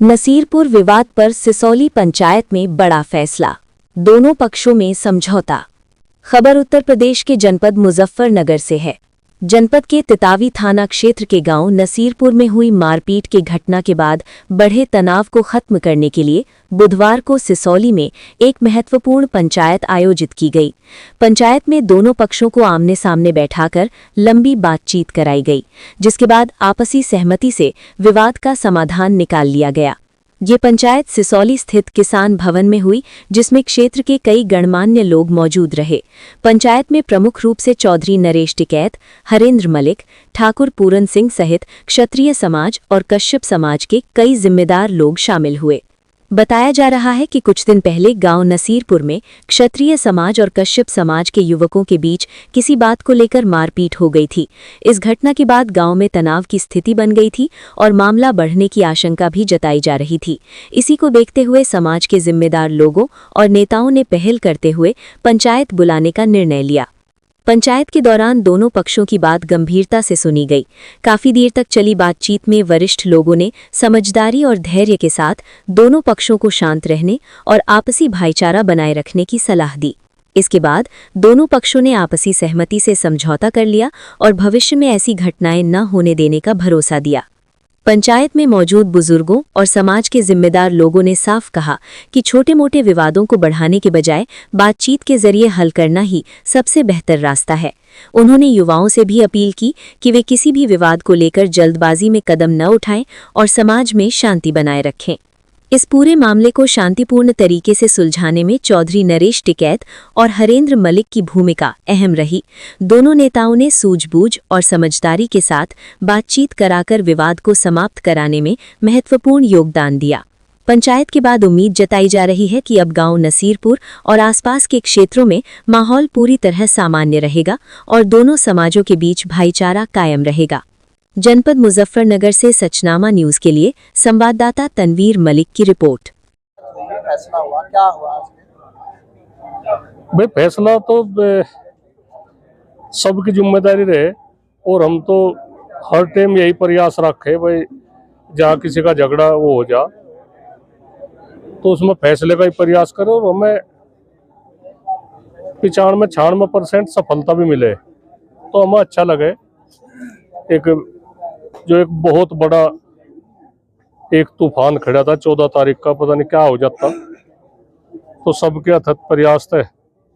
नसीरपुर विवाद पर सिसौली पंचायत में बड़ा फैसला, दोनों पक्षों में समझौता। खबर उत्तर प्रदेश के जनपद मुजफ्फरनगर से है। जनपद के तितावी थाना क्षेत्र के गांव नसीरपुर में हुई मारपीट की घटना के बाद बढ़े तनाव को खत्म करने के लिए बुधवार को सिसौली में एक महत्वपूर्ण पंचायत आयोजित की गई। पंचायत में दोनों पक्षों को आमने सामने बैठाकर लंबी बातचीत कराई गई, जिसके बाद आपसी सहमति से विवाद का समाधान निकाल लिया गया। ये पंचायत सिसौली स्थित किसान भवन में हुई, जिसमें क्षेत्र के कई गणमान्य लोग मौजूद रहे। पंचायत में प्रमुख रूप से चौधरी नरेश टिकैत, हरेंद्र मलिक, ठाकुर पूरन सिंह सहित क्षत्रिय समाज और कश्यप समाज के कई जिम्मेदार लोग शामिल हुए। बताया जा रहा है कि कुछ दिन पहले गांव नसीरपुर में क्षत्रिय समाज और कश्यप समाज के युवकों के बीच किसी बात को लेकर मारपीट हो गई थी। इस घटना के बाद गांव में तनाव की स्थिति बन गई थी और मामला बढ़ने की आशंका भी जताई जा रही थी। इसी को देखते हुए समाज के जिम्मेदार लोगों और नेताओं ने पहल करते हुए पंचायत बुलाने का निर्णय लिया। पंचायत के दौरान दोनों पक्षों की बात गंभीरता से सुनी गई। काफी देर तक चली बातचीत में वरिष्ठ लोगों ने समझदारी और धैर्य के साथ दोनों पक्षों को शांत रहने और आपसी भाईचारा बनाए रखने की सलाह दी। इसके बाद दोनों पक्षों ने आपसी सहमति से समझौता कर लिया और भविष्य में ऐसी घटनाएं न होने देने का भरोसा दिया। पंचायत में मौजूद बुजुर्गों और समाज के जिम्मेदार लोगों ने साफ कहा कि छोटे मोटे विवादों को बढ़ाने के बजाय बातचीत के जरिए हल करना ही सबसे बेहतर रास्ता है। उन्होंने युवाओं से भी अपील की कि वे किसी भी विवाद को लेकर जल्दबाजी में कदम न उठाएं और समाज में शांति बनाए रखें। इस पूरे मामले को शांतिपूर्ण तरीके से सुलझाने में चौधरी नरेश टिकैत और हरेंद्र मलिक की भूमिका अहम रही। दोनों नेताओं ने सूझबूझ और समझदारी के साथ बातचीत कराकर विवाद को समाप्त कराने में महत्वपूर्ण योगदान दिया। पंचायत के बाद उम्मीद जताई जा रही है कि अब गांव नसीरपुर और आसपास के क्षेत्रों में माहौल पूरी तरह सामान्य रहेगा और दोनों समाजों के बीच भाईचारा कायम रहेगा। जनपद मुजफ्फरनगर से सचनामा न्यूज के लिए संवाददाता तनवीर मलिक की रिपोर्ट। फैसला हुआ, क्या हुआ? भाई फैसला तो सबकी जिम्मेदारी रहे और हम तो हर टाइम यही प्रयास रखे भाई, जहाँ किसी का झगड़ा वो हो जा तो उसमें फैसले का ही प्रयास करो और हमें 95-96% सफलता भी मिले तो हमें अच्छा लगे। एक बहुत बड़ा एक तूफान खड़ा था 14 तारीख का, पता नहीं क्या हो जाता, तो सबके अथक प्रयास थे।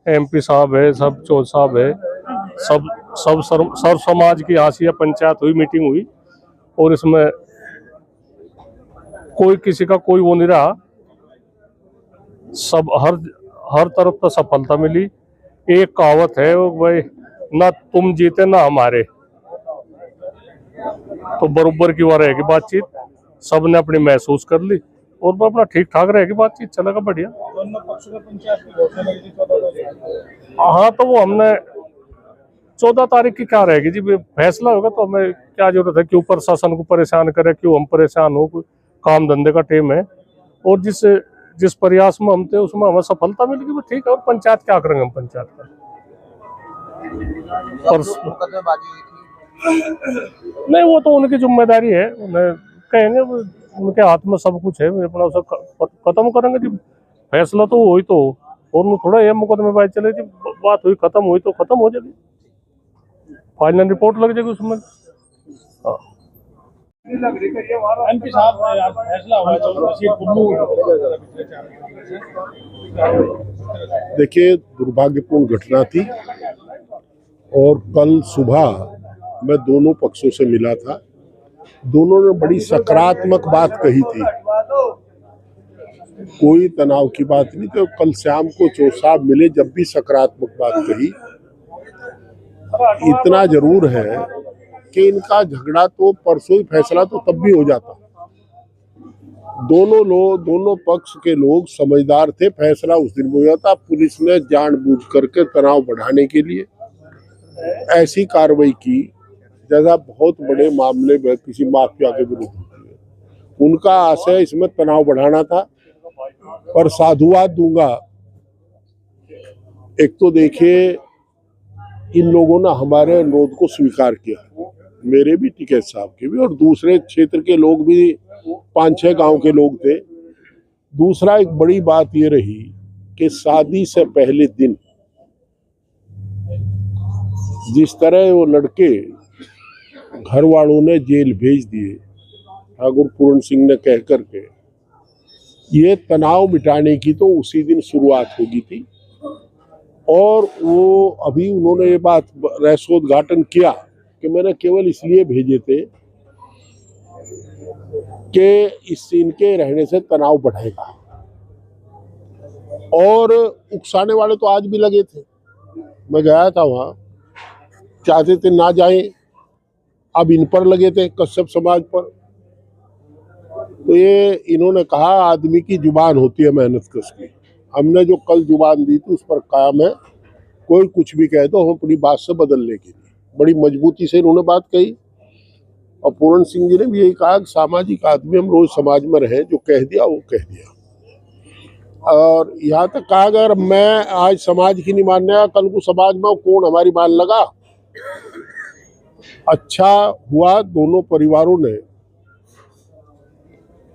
MP साहब है, सब चौधरी साहब है, सब सर समाज की हाशिया पंचायत हुई, मीटिंग हुई और इसमें कोई किसी का कोई वो नहीं रहा। सब हर तरफ तो सफलता मिली। एक कहावत है भाई, ना तुम जीते ना हमारे, तो बरोबर की वार रहेगी बातचीत। सबने अपनी महसूस कर ली और अपना ठीक ठाक रहेगी, बातचीत चलेगा बढ़िया। दोनों पक्षों में पंचायत की घोषणा लगी थी 14 तारीख। हाँ, तो वो हमने 14 तारीख की क्या रहेगी जी, फैसला होगा तो हमें क्या जरूरत है, क्यों प्रशासन को परेशान करे, क्यों हम परेशान हो। काम धंधे का टाइम है और जिस प्रयास में हम थे उसमें हमें सफलता मिल गई, ठीक है। और पंचायत क्या करेंगे हम पंचायत का। नहीं, वो तो उनकी जिम्मेदारी है, उन्हें कहेंगे, उनके हाथ में सब कुछ है, अपना उसे खत्म करेंगे जी। फैसला तो हुई तो और थोड़ा ये मुकदमेबाजी चले जी, बात हुई खत्म हुई तो खत्म हो जाएगी, फाइनल रिपोर्ट लग जाएगी उसमें। MP साहब फैसला हुआ देखिए, दुर्भाग्यपूर्ण घटना थी और कल सुबह मैं दोनों पक्षों से मिला था। दोनों ने बड़ी सकारात्मक बात कही थी, कोई तनाव की बात नहीं। तो कल शाम को चौधरी साहब मिले, जब भी सकारात्मक बात कही। इतना जरूर है कि इनका झगड़ा तो परसों ही, फैसला तो तब भी हो जाता। दोनों पक्ष के लोग समझदार थे, फैसला उस दिन हो जाता। पुलिस ने जानबूझ करके तनाव बढ़ाने के लिए ऐसी कार्रवाई की जैसा बहुत बड़े मामले में किसी माफिया के विरुद्ध होती है। उनका आशय इसमें तनाव बढ़ाना था। पर साधुवाद दूंगा, एक तो देखिए इन लोगों ने हमारे अनुरोध को स्वीकार किया, मेरे भी टिकैत साहब के भी, और दूसरे क्षेत्र के लोग भी 5-6 गांव के लोग थे। दूसरा एक बड़ी बात ये रही कि शादी से पहले दिन जिस तरह वो लड़के घर वालों ने जेल भेज दिए ठाकुर पूर्ण सिंह ने कह करके, ये तनाव मिटाने की तो उसी दिन शुरुआत होगी थी। और वो अभी उन्होंने ये बात रहस्योद्घाटन किया कि मैंने केवल इसलिए भेजे थे कि इनके रहने से तनाव बढ़ेगा, और उकसाने वाले तो आज भी लगे थे। मैं गया था वहाँ, चाहते थे ना जाए, अब इन पर लगे थे कश्यप समाज पर। तो ये इन्होंने कहा आदमी की जुबान होती है मेहनत कश की। हमने जो कल जुबान दी थी उस पर कायम है। कोई कुछ भी कहे तो हम अपनी बात से बदलने के लिए बड़ी मजबूती से इन्होंने बात कही। और पूर्ण सिंह जी ने भी यही कहा कि सामाजिक आदमी, हम रोज समाज में रहे, जो कह दिया वो कह दिया। और यहाँ तक कहा अगर मैं आज समाज की नहीं मानने, कल को समाज में कौन हमारी मान लगा। अच्छा हुआ दोनों परिवारों ने,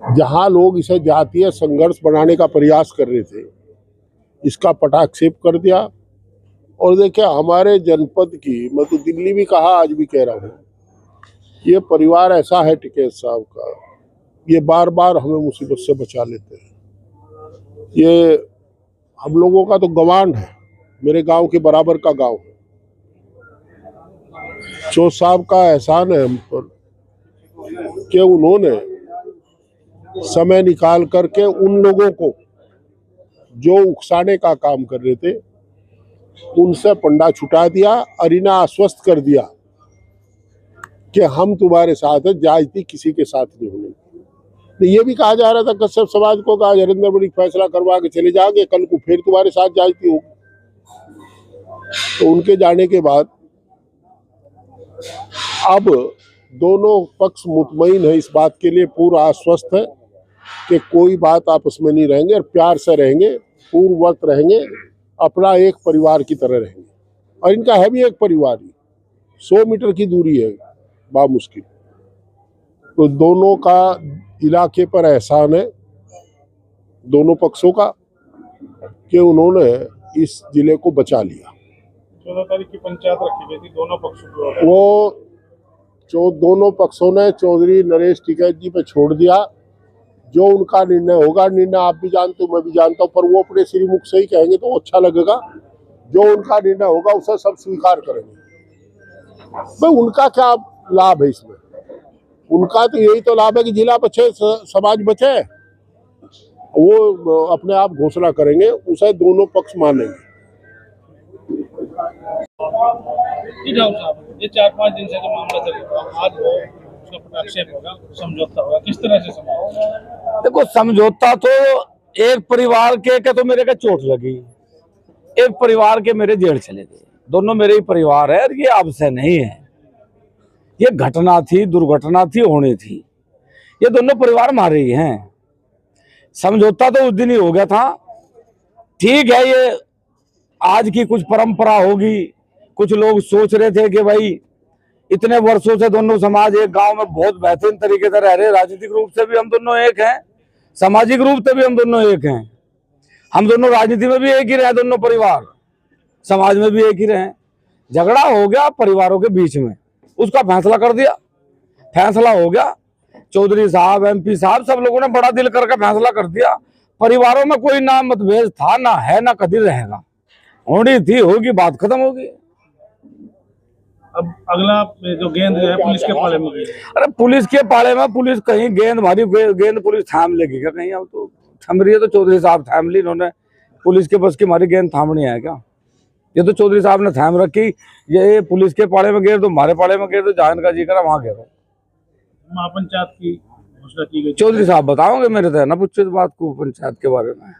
जहां लोग इसे जातीय संघर्ष बनाने का प्रयास कर रहे थे, इसका पटाक्षेप कर दिया। और देखिए हमारे जनपद की, मैं तो दिल्ली भी कहा आज भी कह रहा हूँ, ये परिवार ऐसा है टिकैत साहब का, ये बार बार हमें मुसीबत से बचा लेते हैं। ये हम लोगों का तो गवांढ है, मेरे गांव के बराबर का गांव है। चौथ साहब का एहसान है हम पर कि उन्होंने समय निकाल करके उन लोगों को जो उकसाने का काम कर रहे थे उनसे पंडा छुटा दिया और इन्हें आश्वस्त कर दिया कि हम तुम्हारे साथ है, जायती किसी के साथ नहीं होने। तो ये भी कहा जा रहा था कश्यप समाज को, कहा हरिंदर बड़ी फैसला करवा के चले जाओगे, कल को फिर तुम्हारे साथ जायती होगी। तो उनके जाने के बाद अब दोनों पक्ष मुतमईन है, इस बात के लिए पूरा आश्वस्त है कि कोई बात आपस में नहीं रहेंगे और प्यार से रहेंगे, पूर्ववत रहेंगे, अपना एक परिवार की तरह रहेंगे। और इनका है भी एक परिवार ही, 100 मीटर की दूरी है बामुश्किल। तो दोनों का इलाके पर एहसान है दोनों पक्षों का कि उन्होंने इस जिले को बचा लिया। 14 तारीख की पंचायत रखी गई थी दोनों पक्षों को, वो दोनों पक्षों ने चौधरी नरेश टिकैत जी पे छोड़ दिया। जो उनका निर्णय होगा, निर्णय आप भी जानते हो मैं भी जानता हूँ, पर वो अपने श्रीमुख से ही कहेंगे तो अच्छा लगेगा। जो उनका निर्णय होगा उसे सब स्वीकार करेंगे। भाई उनका क्या लाभ है इसमें? उनका तो यही तो लाभ है कि जिला बचे, समाज बचे। वो अपने आप घोषणा करेंगे, उसे दोनों पक्ष मानेंगे। ये 4-5 दिन से जो मामला चल रहा है, आज वो उसका पटाक्षेप होगा, समझौता होगा, किस तरह से समझौता? देखो समझौता तो एक परिवार के तो मेरे का चोट लगी, एक परिवार के मेरे जेल चले गए। दोनों मेरे ही परिवार है और ये आपसे नहीं है, ये घटना थी, दुर्घटना थी, होनी थी। ये दोनों परिवार मारे ही हैं। समझौता तो उस दिन ही हो गया था। ठीक है, ये आज की कुछ परंपरा होगी। कुछ लोग सोच रहे थे कि भाई इतने वर्षों से दोनों समाज एक गांव में बहुत बेहतरीन तरीके से रह रहे, राजनीतिक रूप से भी हम दोनों एक हैं, सामाजिक रूप से भी हम दोनों एक हैं, हम दोनों राजनीति में भी एक ही रहे, दोनों परिवार समाज में भी एक ही रहे। झगड़ा हो गया परिवारों के बीच में, उसका फैसला कर दिया, फैसला हो गया। चौधरी साहब, MP साहब, सब लोगों ने बड़ा दिल करके फैसला कर दिया। परिवारों में कोई ना मतभेद था, ना है, ना कभी रहेगा। होनी थी, होगी, बात खत्म होगी। अब अगला जो गेंद है पुलिस के पाले में गई। अरे पुलिस के पाले में, पुलिस कहीं गेंद मारी, गेंद पुलिस थाम लेगी क्या कहीं? अब तो थम रही है तो चौधरी साहब थाम ली, इन्होंने पुलिस के बस की मारी गेंद थामनी है क्या? ये तो चौधरी साहब ने थाम रखी। ये पुलिस के पाले में गिर तो हमारे पाले में गिर तो जहां का जी करा वहां गिरो। महापंचायत की घोषणा की गई। चौधरी साहब बताओगे, मेरे तो ना पूछो इस बात को पंचायत के बारे में।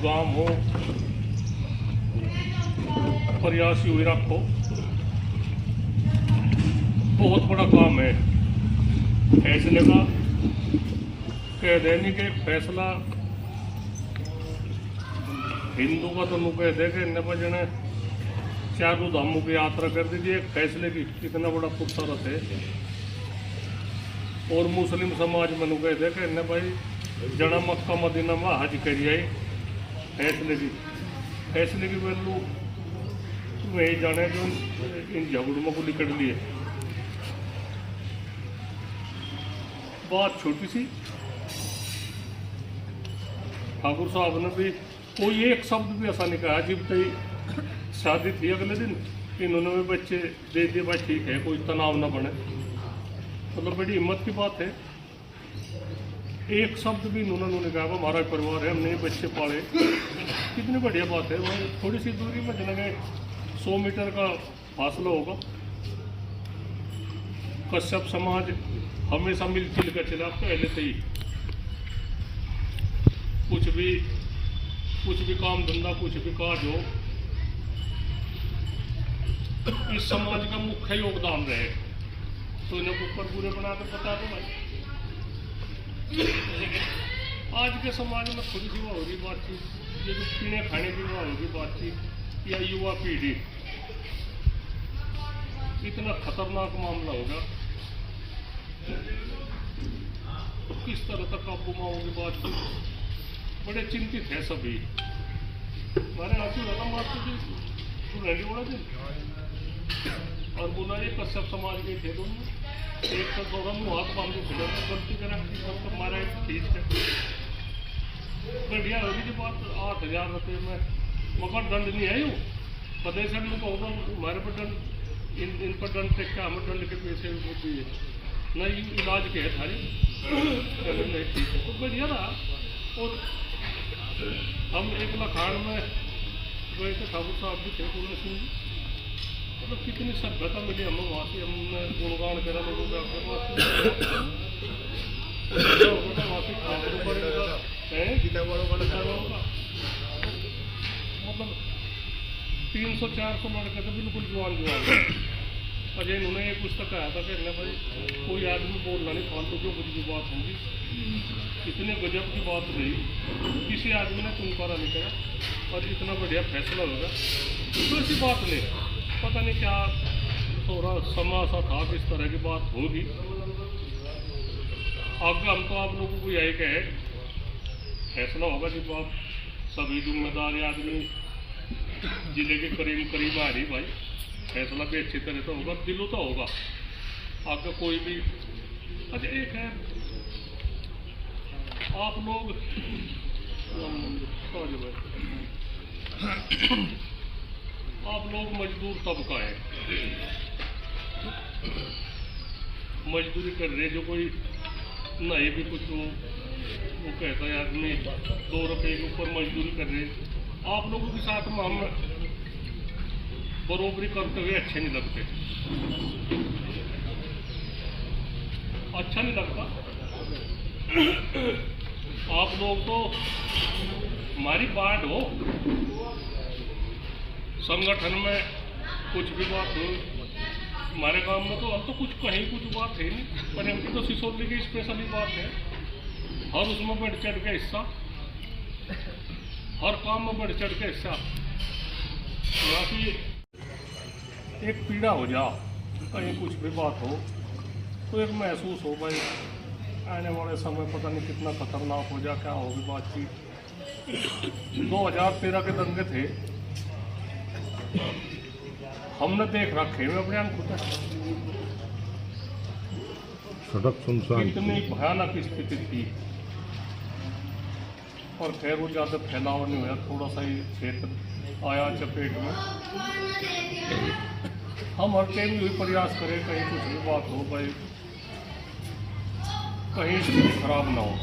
गांव हो प्रयासी हुई रखो, बहुत बड़ा काम है फैसले का। कह देने के फैसला हिंदू का तो कह दे के न बजने चारों धामों की यात्रा कर दीजिए, एक फैसले की कितना बड़ा पुरस्कार है। और मुस्लिम समाज मनु गए थे कहने भाई जना मक्का मदीना में हज करिए, फैसले की वैल्यू वही जाने जो इन झगड़ों को निकल लिए। बात छोटी सी, ठाकुर साहब ने भी कोई एक शब्द भी ऐसा नहीं कहा। जब तक शादी थी अगले दिन इन्होंने भी बच्चे दे दिए, भाई ठीक है कोई तनाव ना बने। मतलब बड़ी हिम्मत की बात है। एक शब्द भी इन्होंने कहा हमारा परिवार है, हमने ये बच्चे पाले, कितनी बढ़िया बात है। वह थोड़ी सी दूरी में जगह 100 मीटर का फासला होगा। कश्यप समाज हमेशा मिलजुल कर चला पहले से ही। कुछ भी काम धंधा, कुछ भी काज हो, इस समाज का मुख्य योगदान रहे। तो इन्हें ऊपर पूरे बना कर बता दो भाई। आज के समाज में थोड़ी सी वो होगी बातचीत, ये जो पीने खाने की वो होगी बातचीत, या युवा पीढ़ी, इतना खतरनाक मामला होगा तो किस तरह तक काबू में होगी बातचीत। बड़े चिंतित है सभी। हमारे आंसू लगा मास्टर जी तू रैली बोला दिन और बोला ये कश्यप समाज के थे दोनों, एक तो थोड़ा मुँह हाथ बांधे खड़े थे, गलती करा तो हमारा ठीक है बढ़िया होगी। जो बात 8,000 रुपये में मगर दंड नहीं है यूँ प्रदेश में होगा हमारे पर दंड, इन पर दंड टेक का हमें दंड के पैसे होती है नहीं, इलाज के है थारी नहीं ठीक है तो बढ़िया रहा। और हम 1 लखाड़ में गए थे, ठाकुर साहब भी थे, पूर्ण सिंह जी, मतलब कितनी सभ्यता मिली हमें वहाँ से। हमने गुणगान करा लोगों का मतलब 300-400 लड़के थे बिल्कुल जवान। अजय इन्होंने एक पुस्तक कहा था कि भाई कोई आदमी बोलना नहीं फालतू, जो कुछ भी बात होगी इतने गजब की बात नहीं, किसी आदमी ने चुनकारा नहीं करा और इतना बढ़िया फैसला होगा। तो ऐसी बात नहीं, पता नहीं क्या थोड़ा समा सा था, इस तरह की बात होगी। आगे हम तो आप लोगों को यही कहे फैसला होगा जब आप सभी जिम्मेदार आदमी जिले के करीब आ रही भाई, फैसला भी अच्छी तरह से होगा, दिलों तो होगा। आगे कोई भी अच्छा एक है आप लोग मजदूर तबका है, मजदूरी कर रहे, जो कोई नहीं भी कुछ हो वो कहता है आदमी 2 रुपये के ऊपर मजदूरी कर रहे। आप लोगों के साथ में हम बरोबरी करते हुए अच्छे नहीं लगते, अच्छा नहीं लगता। आप लोग तो हमारी बात हो, संगठन में कुछ भी बात हो, हमारे गांव में तो अब तो कुछ कहीं कुछ बात है नहीं, पर इनकी तो सिसोली की स्पेशली बात है। हर उसमें बढ़ चढ़ के हिस्सा, हर काम में बढ़ चढ़ के हिस्सा। यहाँ की एक पीड़ा हो जा, कहीं कुछ भी बात हो तो एक महसूस हो भाई आने वाले समय पता नहीं कितना खतरनाक हो जा, क्या होगी बातचीत। 2013 के दंगे थे, हमने देख रखे हुए अपने आंखों से, सड़क सुनसान, इतनी भयानक स्थिति थी। और खैर वो ज़्यादा फैलाव नहीं हुआ, थोड़ा सा ही क्षेत्र आया चपेट में। हम हर टाइम यही प्रयास करें कहीं कुछ भी बात हो भाई, कहीं स्थिति खराब ना हो।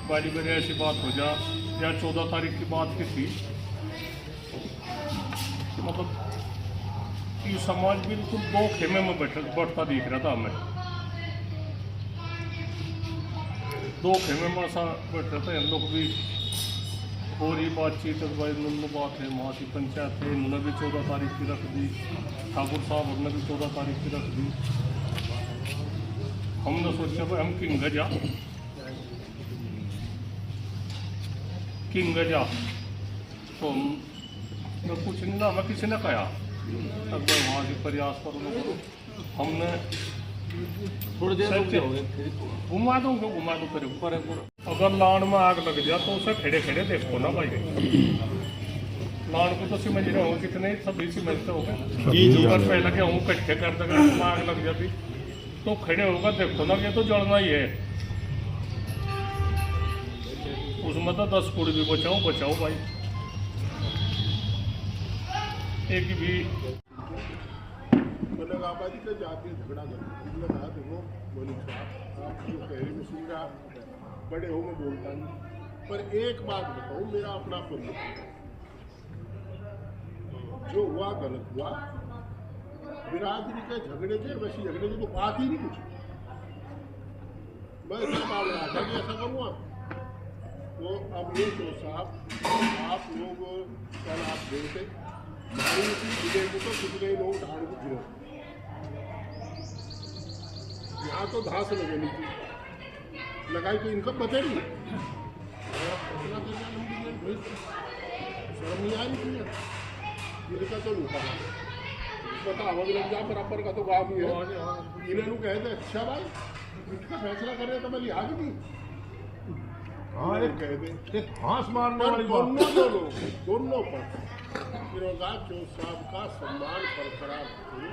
बारी बारी ऐसी बात हो जा, या 14 तारीख की बात की थी, मतलब ये समाज बिल्कुल 2 खेमे में बैठता दिख रहा था हमें। 2 खेमे में ऐसा बैठ रहा था हम लोग भी। और ये बातचीत भाई नन्नू बात है, वहाँ की पंचायत है, इन्होंने भी 14 तारीख की रख दी, ठाकुर साहब ने भी 14 तारीख की रख दी। हमने सोचा भाई हम किंग गजा तो हम तो कुछ नहीं ना हमें किसी ने कहा तब मैं वहाँ से प्रयास करो ना करो हमने थोड़ी देर रुक जाओगे घुमा दो फिर ऊपर है पूरा। अगर लान में आग लग जाए तो उसे खड़े खड़े देखो ना भाई, लान को तो समझ रहे हो कितने सभी समझते हो गए पर पहले के हूँ कट्ठे कर देगा तो आग लग जाती तो खड़े होगा देखो ना ये तो जलना ही है। उसमें तो 10 फुट भी बचाओ भाई एक भी मतलब आबादी का जाके झगड़ा कर कहा देखो मलिक साहब आप जो कह रहे सुन रहा बड़े हो मैं बोलता नहीं, पर एक बात बताऊँ मेरा अपना फर्ज जो हुआ गलत हुआ। बिरादरी के झगड़े थे वैसे झगड़े की तो बात ही नहीं कुछ। मैं इसका मामला था कि ऐसा करूँगा तो अब ये तो साहब आप लोग कल आप देते मारी जिले को तो कितने लोग ढाड़ को गिरे यहाँ तो घास लगे नीचे लगाई तो इनका पता नहीं शर्म नहीं आ रही इनका तो लूटा पता हवा भी लग जा बराबर का तो गाँव ही है। इन्हें कहते अच्छा भाई इसका फैसला कर रहे तो मैं लिहाज नहीं कहते घास मारने वाली दोनों पर फिरोजाद चौथ साहब का सम्मान बरकरार रखे,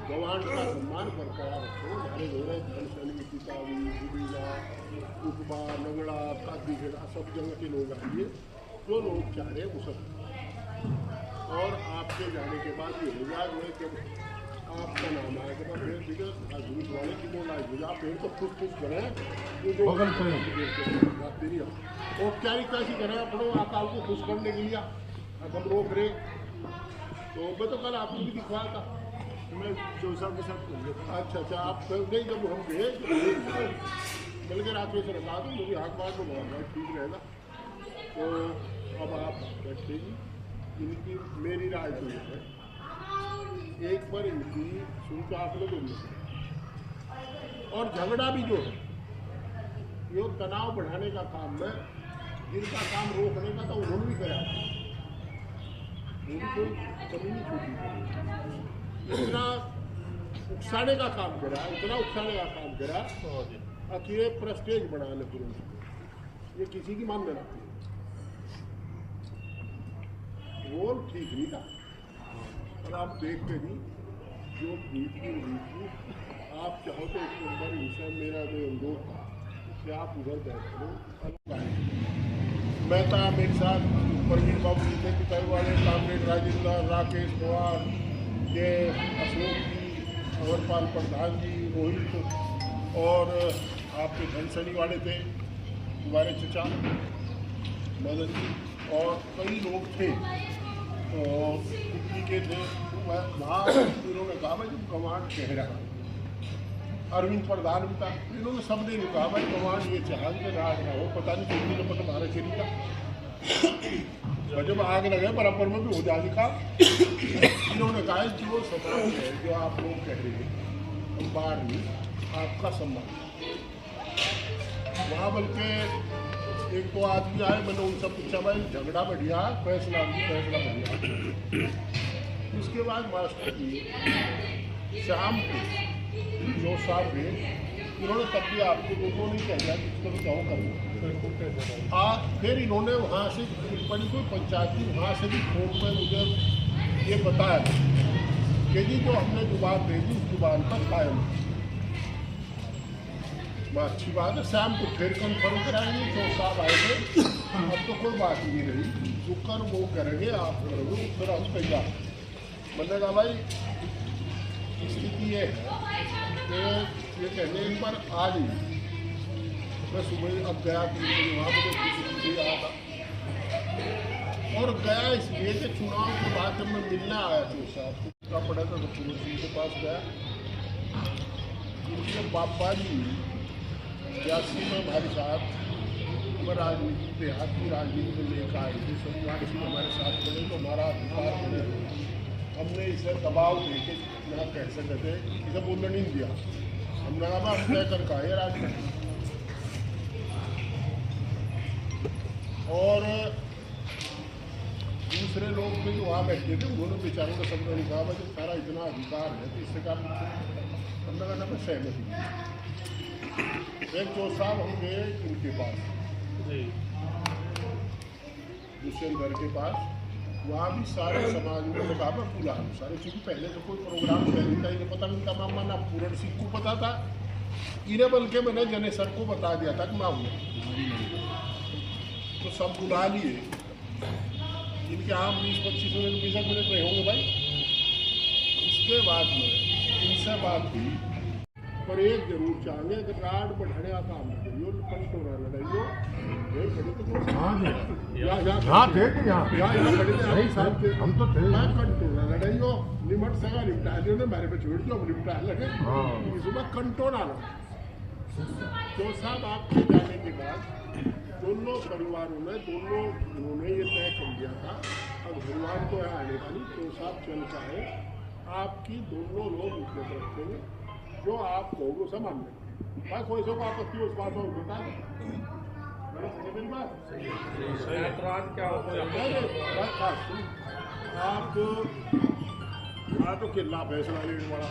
गवान का सम्मान बरकरार रखे। हमारे घोड़े धनसनी किताबी गुड़ीला उपबा नगड़ा कादीखेड़ा सब जगह के लोग आइए जो लोग चाह रहे वो सब। और आपके जाने के बाद ये हजार में जब आपका नाम आएगा तो फिर बिगड़ झूठ वाले की बोला आप फिर तो खुश करें वो क्या कैसी करें अपनों अकाल को खुश करने के लिए हम रोक रहे तो मैं तो कल आपको भी दिखवाया था मैं चौसा के साथ। अच्छा आप नहीं जब हम गए बल्कि राकेश रखा तो मुझे हाथ बार को बहुत ठीक रहेगा। तो अब आप बैठे जी इनकी मेरी राय तो ये है एक बार इनकी सुन के आप लोग और झगड़ा भी जो है ये तनाव बढ़ाने का काम है जिनका काम रोकने का तो उन्होंने भी करा कोई कमी नहीं छूटी। इतना उकसाने का काम करा इतना उकसाने का काम करा अकेले प्रेस्टेज बढ़ाने तुरंत ये किसी की मान लेना रोल ठीक नहीं था। और आप देखते नहीं जो बीत की आप चाहो तो इसके अंदर विषय मेरा जो अनुरोध था कि आप उधर बैठ लो। मेहता मेरे साथ प्रवीण बाबू जी थे पिताई वाले कामरेड राजेंद्र राकेश पवार ये अशोक जी अमरपाल प्रधान जी रोहित और आपके धनसनी वाले थे हमारे चचा मदन जी और कई लोग थे और कुट्टी के थे। वहाँ इन्होंने कहा भाई जब कमांड कह रहा अरविंद प्रधान भी था इन्होंने सब ने कहा भाई कमांड ये जहाज में राज ना हो पता नहीं कितनी तो पता मारा चली था जब आग लगे बराबर में भी हो जा लिखा। इन्होंने कहा जो सम्मान है जो आप लोग कह रहे हैं बाहर नहीं आपका सम्मान वहाँ बल्कि एक तो आदमी आए मैंने उनसे पूछा भाई झगड़ा बढ़िया फैसला बढ़िया। उसके बाद मास्टर जी शाम को जो साहब थे उन्होंने तब भी आपको लोगों ने कह दिया कि इसको क्या करना फिर इन्होंने वहाँ से बड़ी कोई पंचायती वहाँ से भी फोन में मुझे ये बताया कि जी जो हमने जुबान दे दी उस जुबान पर कायम अच्छी बात है। शाम को फिर कन्फर्म कराएंगे जो साहब आए थे अब तो कोई बात नहीं रही शुक्र वो करेंगे आप करोगे फिर हम तैयार मैंने कहा भाई स्थिति ये है कि ये कहने पर आ गई मैं सुबह अब गया वहाँ पर किसी आया था और गया इसलिए कि चुनाव के बाद जब मैं मिलने आया था साहब का पड़ा था तो पुलिस जी के पास गया उनके पापा जी 82 में हमारे साथ हमें राजनीति देहात की राजनीति में लेकर आए थे सत्यासी हमारे साथ बने तो हमारा अधिकार बने हमने इसे दबाव देके यहाँ कह सकते थे इसे बोलने नहीं दिया हमने कहा तय कर का है राजनीति और दूसरे लोग भी जो वहाँ बैठे थे उन्होंने बेचारों का शब्द नहीं कहा भाई जब सारा इतना अधिकार है तो इससे काम हमने कहना मैं सहमत हूँ। एक जो साहब हम गए इनके पास दुष्यंत के पास, वहाँ भी सारे समाज में कहा मैं बुला लूँ सारे, क्योंकि पहले तो कोई प्रोग्राम नहीं था, इन्हें पता नहीं था मामा ना पूर्ण सिंह को पता था, इन्हें बल्कि मैंने जने सर को बता दिया था कि मामू तो सब बुला लिए। इनके आम 20-25 मिनट 20 मिनट रहे होंगे भाई। इसके बाद में इनसे बात हुई, पर एक जरूर चाहेंगे कि राड बढ़ाने का काम न करियो, कंटोरा लड़ाइयो। हम तो कंटोरा लड़ाइयो, निमट सगा निपटा लियो ना, मेरे पे छोड़ दो हम निपटा लगे सुबह कंटोरा लगा। तो साहब आपके जाने के बाद दोनों परिवारों ने उन्होंने ये तय कर दिया था अब भगवान को यहाँ आने का नहीं, तो साहब चल का है आपकी दोनों लोग उपलब्ध रखेंगे, जो आप कहोगे सब मान लेंगे। भाई कोई सब आपत्ति उस बात में बता दें क्या होता है आप तो किला फैसला लेने वाला।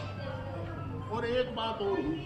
और एक बात और हुई